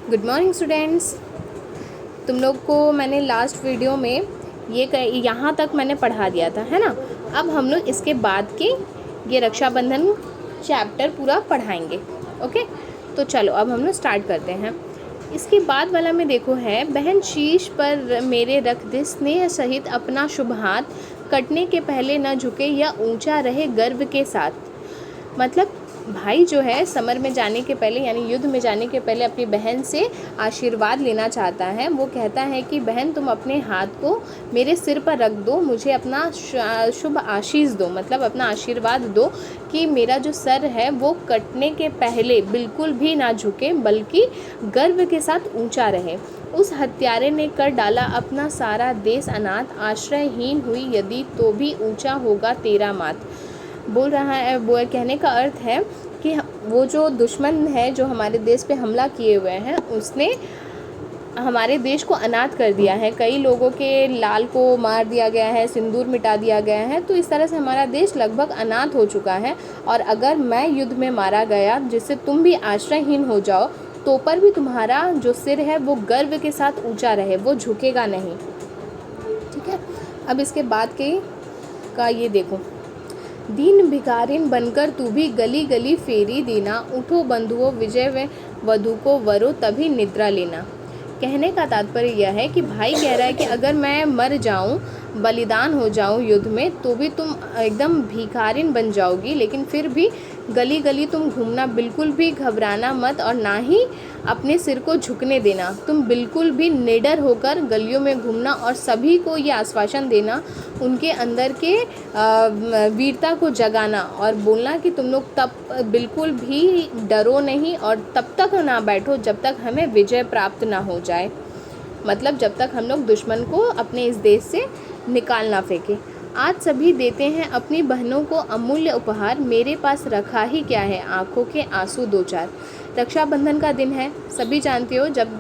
Good morning students. तुम लोग को मैंने लास्ट वीडियो में यहाँ तक मैंने पढ़ा दिया था, है ना। अब हम लोग इसके बाद के ये रक्षाबंधन चैप्टर पूरा पढ़ाएंगे। ओके, तो चलो अब हम लोग स्टार्ट करते हैं। इसके बाद वाला में देखो है, बहन शीश पर मेरे रख दे स्नेह सहित अपना शुभ हाथ, कटने के पहले न झुके या ऊंचा रहे गर्व के साथ। मतलब भाई जो है समर में जाने के पहले यानी युद्ध में जाने के पहले अपनी बहन से आशीर्वाद लेना चाहता है। वो कहता है कि बहन तुम अपने हाथ को मेरे सिर पर रख दो, मुझे अपना शुभ आशीष दो, मतलब अपना आशीर्वाद दो कि मेरा जो सर है वो कटने के पहले बिल्कुल भी ना झुके बल्कि गर्व के साथ ऊंचा रहे। उस हत्यारे ने कर डाला अपना सारा देश अनाथ, आश्रयहीन हुई यदि तो भी ऊंचा होगा तेरा माथ। बोल रहा है, वो कहने का अर्थ है कि वो जो दुश्मन है जो हमारे देश पे हमला किए हुए हैं, उसने हमारे देश को अनाथ कर दिया है। कई लोगों के लाल को मार दिया गया है, सिंदूर मिटा दिया गया है, तो इस तरह से हमारा देश लगभग अनाथ हो चुका है। और अगर मैं युद्ध में मारा गया जिससे तुम भी आश्रयहीन हो जाओ, तो पर भी तुम्हारा जो सिर है वो गर्व के साथ ऊंचा रहे, वो झुकेगा नहीं। ठीक है, अब इसके बाद का ये देखो, दीन भिखारिन बनकर तू भी गली गली फेरी देना, उठो बंधुओं विजय व वधु को वरो तभी निद्रा लेना। कहने का तात्पर्य यह है कि भाई कह रहा है कि अगर मैं मर जाऊं, बलिदान हो जाऊं युद्ध में, तो भी तुम एकदम भिखारिन बन जाओगी, लेकिन फिर भी गली गली तुम घूमना, बिल्कुल भी घबराना मत और ना ही अपने सिर को झुकने देना। तुम बिल्कुल भी निडर होकर गलियों में घूमना और सभी को ये आश्वासन देना, उनके अंदर के वीरता को जगाना और बोलना कि तुम लोग तब बिल्कुल भी डरो नहीं और तब तक ना बैठो जब तक हमें विजय प्राप्त ना हो जाए। मतलब जब तक हम लोग दुश्मन को अपने इस देश से निकाल ना फेंके। आज सभी देते हैं अपनी बहनों को अमूल्य उपहार, मेरे पास रखा ही क्या है आंखों के आंसू दो चार। रक्षाबंधन का दिन है, सभी जानते हो जब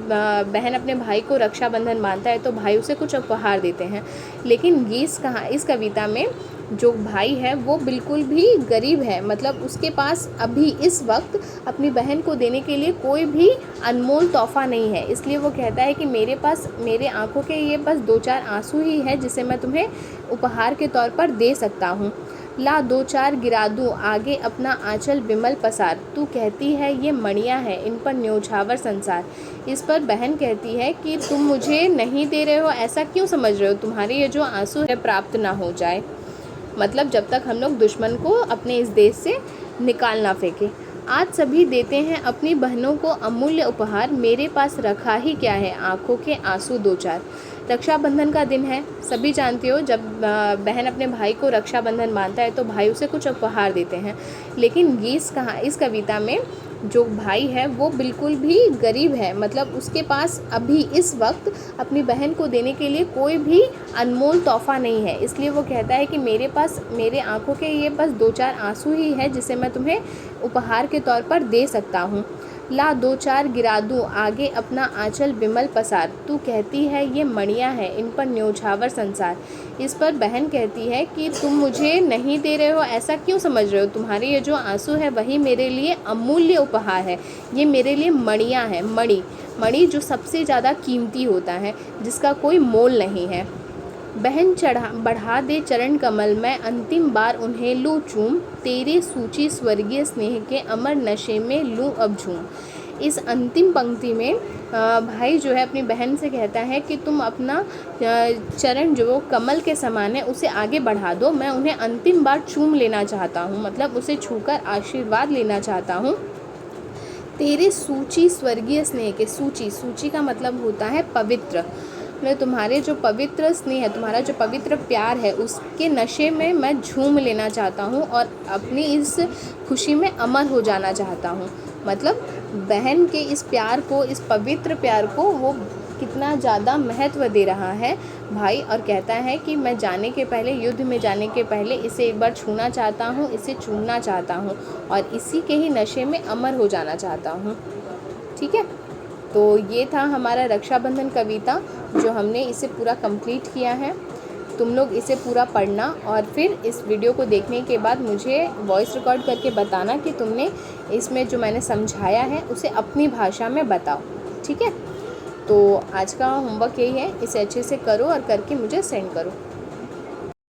बहन अपने भाई को रक्षाबंधन बांधता है तो भाई उसे कुछ उपहार देते हैं। लेकिन ये इस कविता में जो भाई है वो बिल्कुल भी गरीब है, मतलब उसके पास अभी इस वक्त अपनी बहन को देने के लिए कोई भी अनमोल तोहफा नहीं है। इसलिए वो कहता है कि मेरे पास मेरे आंखों के ये बस दो चार आंसू ही है जिसे मैं तुम्हें उपहार के तौर पर दे सकता हूँ। ला दो चार गिरा दूँ आगे अपना आंचल विमल पसार, तू कहती है ये मणियाँ है इन पर न्योछावर संसार। इस पर बहन कहती है कि तुम मुझे नहीं दे रहे हो, ऐसा क्यों समझ रहे हो, तुम्हारे ये जो आंसू है प्राप्त ना हो जाए। मतलब जब तक हम लोग दुश्मन को अपने इस देश से निकाल ना फेंके। आज सभी देते हैं अपनी बहनों को अमूल्य उपहार, मेरे पास रखा ही क्या है आंखों के आंसू दो चार। रक्षाबंधन का दिन है, सभी जानते हो जब बहन अपने भाई को रक्षाबंधन बांधता है तो भाई उसे कुछ उपहार देते हैं। लेकिन ये इस कविता में जो भाई है वो बिल्कुल भी गरीब है, मतलब उसके पास अभी इस वक्त अपनी बहन को देने के लिए कोई भी अनमोल तोहफा नहीं है। इसलिए वो कहता है कि मेरे पास मेरे आंखों के ये बस दो चार आंसू ही है जिसे मैं तुम्हें उपहार के तौर पर दे सकता हूँ। ला दो चार गिरा दूँ आगे अपना आंचल विमल पसार, तू कहती है ये मणियाँ है इन पर न्योछावर संसार। इस पर बहन कहती है कि तुम मुझे नहीं दे रहे हो, ऐसा क्यों समझ रहे हो, तुम्हारे ये जो आंसू है वही मेरे लिए अमूल्य उपहार है, ये मेरे लिए मणियाँ हैं। मणि जो सबसे ज़्यादा कीमती होता है, जिसका कोई मोल नहीं है। बहन बढ़ा दे चरण कमल, मैं अंतिम बार उन्हें लूँ चूम, तेरे सूची स्वर्गीय स्नेह के अमर नशे में लूँ अब झूम। इस अंतिम पंक्ति में भाई जो है अपनी बहन से कहता है कि तुम अपना चरण जो कमल के समान है उसे आगे बढ़ा दो, मैं उन्हें अंतिम बार चूम लेना चाहता हूँ, मतलब उसे छूकर आशीर्वाद लेना चाहता हूँ। तेरे सूची स्वर्गीय स्नेह के, सूची का मतलब होता है पवित्र, मतलब तुम्हारे जो पवित्र स्नेह है, तुम्हारा जो पवित्र प्यार है, उसके नशे में मैं झूम लेना चाहता हूँ और अपनी इस खुशी में अमर हो जाना चाहता हूँ। मतलब बहन के इस प्यार को, इस पवित्र प्यार को वो कितना ज़्यादा महत्व दे रहा है भाई, और कहता है कि मैं जाने के पहले, युद्ध में जाने के पहले इसे एक बार छूना चाहता हूँ, इसे चूमना चाहता हूँ और इसी के ही नशे में अमर हो जाना चाहता हूँ। ठीक है, तो ये था हमारा रक्षाबंधन कविता जो हमने इसे पूरा कंप्लीट किया है। तुम लोग इसे पूरा पढ़ना और फिर इस वीडियो को देखने के बाद मुझे वॉइस रिकॉर्ड करके बताना कि तुमने इसमें जो मैंने समझाया है उसे अपनी भाषा में बताओ। ठीक है। तो आज का होमवर्क यही है, इसे अच्छे से करो और करके मुझे सेंड करो।